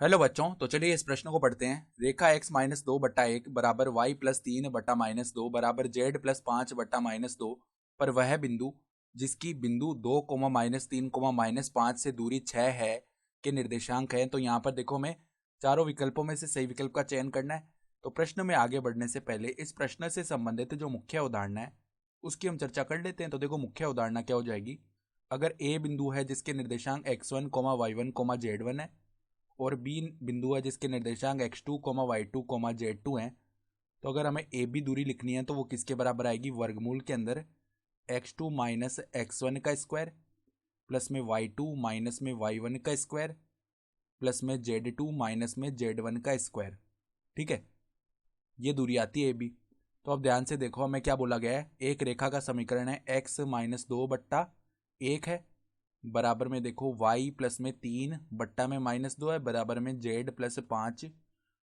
Hello बच्चों, तो चलिए इस प्रश्न को पढ़ते हैं। रेखा x माइनस दो बट्टा एक बराबर वाई प्लस तीन बट्टा माइनस दो बराबर जेड प्लस पाँच बट्टा माइनस दो पर वह बिंदु जिसकी बिंदु दो कोमा माइनस तीन कोमा माइनस पाँच से दूरी छः है के निर्देशांक है। तो यहाँ पर देखो, हमें चारों विकल्पों में से सही विकल्प का चयन करना है। तो प्रश्न में आगे बढ़ने से पहले इस प्रश्न से संबंधित जो मुख्य उदाहरण है उसकी हम चर्चा कर लेते हैं। तो देखो, मुख्य उदाहरण क्या हो जाएगी। अगर ए बिंदु है जिसके निर्देशांक x1 coma y1 coma z1 है और बी बिंदु है जिसके निर्देशांक x2 coma y2 coma z2 हैं, तो अगर हमें ए बी दूरी लिखनी है तो वो किसके बराबर आएगी। वर्गमूल के अंदर x2 माइनस x1 का स्क्वायर प्लस में y2 माइनस में y1 का स्क्वायर प्लस में z2 माइनस में z1 का स्क्वायर। ठीक है, ये दूरी आती है ए बी। तो अब ध्यान से देखो, हमें क्या बोला गया है। एक रेखा का समीकरण है x माइनस दो बट्टा एक है बराबर में देखो y प्लस में तीन बट्टा में माइनस दो है बराबर में z प्लस पाँच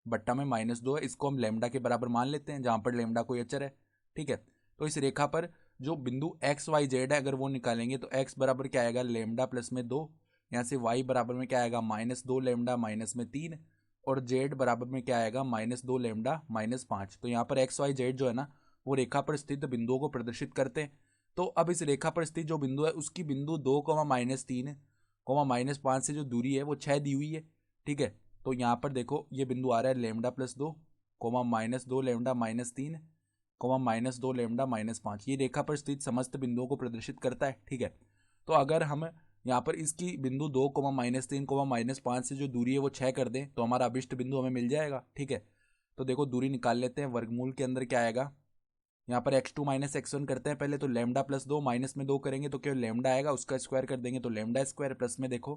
बट्टा में माइनस दो है। इसको हम लेमडा के बराबर मान लेते हैं, जहाँ पर लेमडा कोई अचर है। ठीक है, तो इस रेखा पर जो बिंदु x y z है अगर वो निकालेंगे तो x बराबर क्या आएगा, लेमडा प्लस में दो। यहाँ से y बराबर में क्या आएगा, माइनस दो लेमडा माइनस में तीन। और z बराबर में क्या आएगा, माइनस दो लेमडा माइनस पाँच। तो यहाँ पर एक्स वाई जेड जो है ना, वो रेखा पर स्थित बिंदुओं को प्रदर्शित करते हैं। तो अब इस रेखा पर स्थित जो बिंदु है उसकी बिंदु दो कोमा माइनस तीन कोमा माइनस पाँच से जो दूरी है वो छः दी हुई है। ठीक है, तो यहाँ पर देखो ये बिंदु आ रहा है लेमडा प्लस दो कोमा माइनस दो लेमडा माइनस तीन कोमा माइनस दो लेमडा माइनस पाँच। ये रेखा पर स्थित समस्त बिंदुओं को प्रदर्शित करता है। ठीक है, तो अगर हम यहाँ पर इसकी बिंदु दो कोमा माइनस तीन कोमा माइनस पाँच से जो दूरी है वो छः कर दें तो हमारा अभिष्ट बिंदु हमें मिल जाएगा। ठीक है, तो देखो दूरी निकाल लेते हैं। वर्गमूल के अंदर क्या आएगा, यहाँ पर x2 माइनस x1 करते हैं पहले। तो लेमडा प्लस दो माइनस में दो करेंगे तो केवल लेमडा आएगा, उसका स्क्वायर कर देंगे तो लेमडा स्क्वायर प्लस में देखो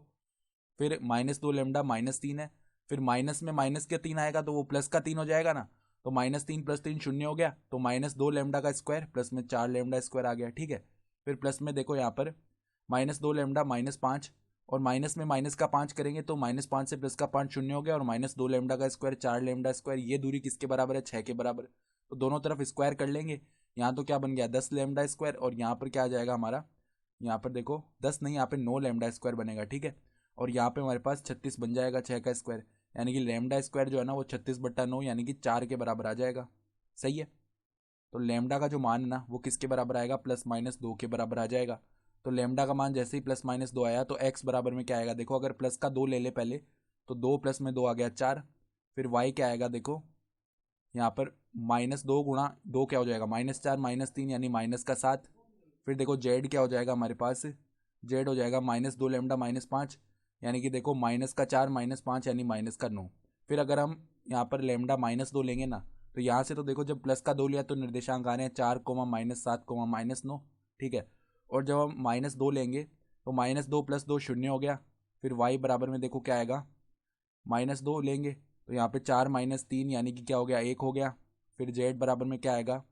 फिर माइनस दो लेमडा माइनस तीन है, फिर माइनस में माइनस का तीन आएगा तो वो प्लस का तीन हो जाएगा ना। तो माइनस तीन प्लस तीन शून्य हो गया, तो माइनस दो लेमडा का स्क्वायर प्लस में चार लेमडा स्क्वायर आ गया। ठीक है, फिर प्लस में देखो यहाँ पर माइनस दो लेमडा माइनस पाँच और माइनस में माइनस का पाँच करेंगे तो माइनस पाँच से प्लस का पाँच शून्य हो गया और माइनस दो लेमडा का स्क्वायर चार लेमडा स्क्वायर। ये दूरी किसके बराबर है, छः के बराबर। तो दोनों तरफ स्क्वायर कर लेंगे। यहाँ तो क्या बन गया, दस लेमडा स्क्वायर और यहाँ पर क्या आ जाएगा हमारा, यहाँ पर देखो दस नहीं, यहाँ पे नौ लेमडा स्क्वायर बनेगा। ठीक है, और यहाँ पे हमारे पास छत्तीस बन जाएगा छः का स्क्वायर, यानी कि लेमडा स्क्वायर जो है ना वो छत्तीस बट्टा नौ यानी कि चार के बराबर आ जाएगा। सही है, तो लेमडा का जो मान है ना वो किसके बराबर आएगा, प्लस माइनस दो के बराबर आ जाएगा। तो लेमडा का मान जैसे ही प्लस माइनस दो आया तो एक्स बराबर में क्या आएगा, देखो अगर प्लस का दो ले ले पहले तो दो प्लस में दो आ गया चार। फिर वाई क्या आएगा, देखो यहाँ पर माइनस दो गुणा दो क्या हो जाएगा, माइनस चार माइनस तीन यानी माइनस का सात। फिर देखो जेड क्या हो जाएगा हमारे पास, जेड हो जाएगा माइनस दो लेमडा माइनस पाँच यानी कि देखो माइनस का चार माइनस पाँच यानी माइनस का नौ। फिर अगर हम यहाँ पर लेमडा माइनस दो लेंगे ना तो यहाँ से तो देखो जब प्लस का दो लिया तो निर्देशांक आ रहे हैं चार कोमा माइनस सात कोमा माइनस नौ। ठीक है, और जब हम माइनस दो लेंगे तो माइनस दो प्लस दो शून्य हो गया। फिर वाई बराबर में देखो क्या आएगा, माइनस दो लेंगे तो यहाँ पे चार माइनस तीन यानी कि क्या हो गया, एक हो गया। फिर जेड बराबर में क्या आएगा,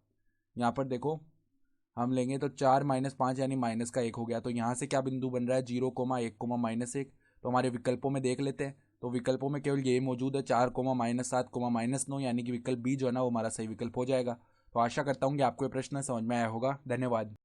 यहाँ पर देखो हम लेंगे तो चार माइनस पाँच यानी माइनस का एक हो गया। तो यहाँ से क्या बिंदु बन रहा है, जीरो कोमा एक कोमा माइनस एक। तो हमारे विकल्पों में देख लेते हैं, तो विकल्पों में केवल ये मौजूद है चार कोमा माइनस सात कोमा माइनस नौ, यानी कि विकल्प बी जो है ना वो हमारा सही विकल्प हो जाएगा। तो आशा करता हूँ कि आपको ये प्रश्न समझ में आया होगा। धन्यवाद।